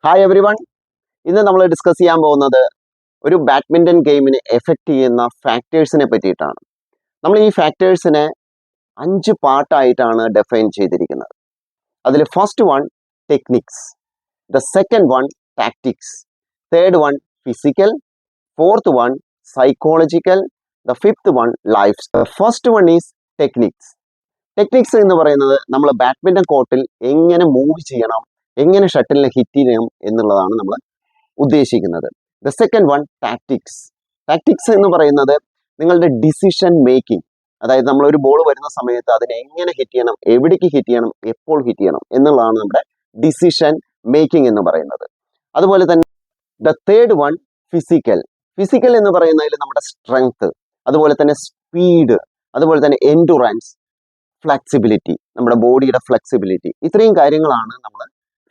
Hi every one. ഇന്ന് നമ്മൾ discuss ചെയ്യാൻ പോകുന്നത് ഒരു ബാഡ്മിൻ്റൺ ഗെയിമിനെ എഫക്റ്റ് ചെയ്യുന്ന ഫാക്ടേഴ്സിനെ പറ്റിയിട്ടാണ്. നമ്മൾ ഈ ഫാക്ടേഴ്സിനെ 5 പാർട്ടായിട്ടാണ് ഡിഫൈൻ ചെയ്തിരിക്കുന്നത്. അതിൽ first one techniques, the second one tactics, third one physical, fourth one psychological, the fifth one life. First one is techniques. Techniques എന്ന് പറയുന്നത് നമ്മൾ ബാഡ്മിൻ്റൺ കോർട്ടിൽ എങ്ങനെ മൂവ് ചെയ്യണം, എങ്ങനെ ഷട്ടിലിനെ ഹിറ്റ് ചെയ്യണം എന്നുള്ളതാണ് നമ്മൾ ഉദ്ദേശിക്കുന്നത്. The second one tactics. Tactics എന്ന് പറയുന്നത് നിങ്ങളുടെ ഡിസിഷൻ മേക്കിംഗ്, അതായത് നമ്മളൊരു ബോൾ വരുന്ന സമയത്ത് അതിനെ എങ്ങനെ ഹിറ്റ് ചെയ്യണം, എവിടേക്ക് ഹിറ്റ് ചെയ്യണം, എപ്പോൾ ഹിറ്റ് ചെയ്യണം എന്നുള്ളതാണ് നമ്മുടെ ഡിസിഷൻ മേക്കിംഗ് എന്ന് പറയുന്നത്. അതുപോലെ തന്നെ the third one physical. Physical എന്ന് പറയുന്നതിൽ നമ്മുടെ സ്ട്രെങ്ത്, അതുപോലെ തന്നെ സ്പീഡ്, അതുപോലെ തന്നെ എൻഡുറൻസ്, ഫ്ലെക്സിബിലിറ്റി, നമ്മുടെ ബോഡിയുടെ ഫ്ലെക്സിബിലിറ്റി, ഇത്രയും കാര്യങ്ങളാണ് നമ്മൾ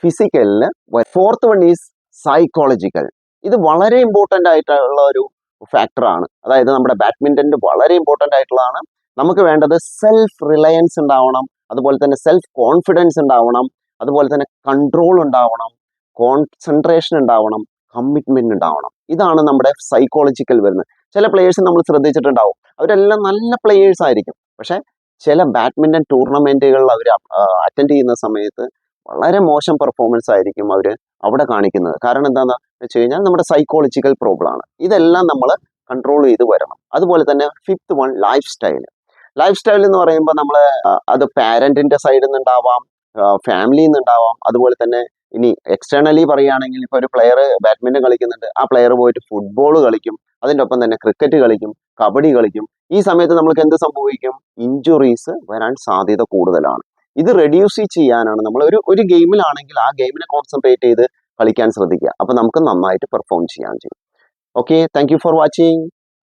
ഫിസിക്കലിന്. Fourth one is psychological. ഇത് വളരെ ഇമ്പോർട്ടൻ്റ് ആയിട്ടുള്ള ഒരു ഫാക്ടറാണ്. അതായത് നമ്മുടെ ബാഡ്മിൻ്റണിൽ വളരെ ഇമ്പോർട്ടൻ്റ് ആയിട്ടുള്ളതാണ്. നമുക്ക് വേണ്ടത് സെൽഫ് റിലയൻസ് ഉണ്ടാവണം, അതുപോലെ തന്നെ സെൽഫ് കോൺഫിഡൻസ് ഉണ്ടാവണം, അതുപോലെ തന്നെ കൺട്രോൾ ഉണ്ടാവണം, കോൺസെൻട്രേഷൻ ഉണ്ടാവണം, കമ്മിറ്റ്മെന്റ് ഉണ്ടാവണം. ഇതാണ് നമ്മുടെ സൈക്കോളജിക്കൽ വരുന്നത്. ചില പ്ലേയേഴ്സ് നമ്മൾ ശ്രദ്ധിച്ചിട്ടുണ്ടാവും, അവരെല്ലാം നല്ല പ്ലേയേഴ്സ് ആയിരിക്കും, പക്ഷെ ചില ബാഡ്മിൻ്റൺ ടൂർണമെന്റുകളിൽ അവർ അറ്റൻഡ് ചെയ്യുന്ന സമയത്ത് വളരെ മോശം പെർഫോമൻസ് ആയിരിക്കും അവർ അവിടെ കാണിക്കുന്നത്. കാരണം എന്താണെന്ന് വെച്ച് കഴിഞ്ഞാൽ നമ്മുടെ സൈക്കോളജിക്കൽ പ്രോബ്ലം ആണ്. ഇതെല്ലാം നമ്മൾ കൺട്രോൾ ചെയ്ത് വരണം. അതുപോലെ തന്നെ fifth one life style. Life style എന്ന് പറയുമ്പോൾ നമ്മൾ അത് പാരന്റിന്റെ സൈഡിൽ നിന്നുണ്ടാവാം, ഫാമിലിയിൽ നിന്നുണ്ടാവാം, അതുപോലെ തന്നെ ഇനി എക്സ്റ്റേണലി പറയുകയാണെങ്കിൽ ഇപ്പോൾ ഒരു പ്ലെയർ ബാഡ്മിൻ്റൺ കളിക്കുന്നുണ്ട്, ആ പ്ലെയർ പോയിട്ട് ഫുട്ബോൾ കളിക്കും, അതിൻ്റെ ഒപ്പം തന്നെ ക്രിക്കറ്റ് കളിക്കും, കബഡി കളിക്കും. ഈ സമയത്ത് നമുക്ക് എന്ത് സംഭവിക്കും? ഇഞ്ചുറീസ് വരാൻ സാധ്യത കൂടുതലാണ്. ഇത് റെഡ്യൂസ് ചെയ്യാനാണ് നമ്മൾ ഒരു ഗെയിമിലാണെങ്കിൽ ആ ഗെയിമിനെ കോൺസെൻട്രേറ്റ് ചെയ്ത് കളിക്കാൻ ശ്രദ്ധിക്കുക. അപ്പോൾ നമുക്ക് നന്നായിട്ട് പെർഫോം ചെയ്യാൻ ചെയ്യും. Okay, thank you for watching.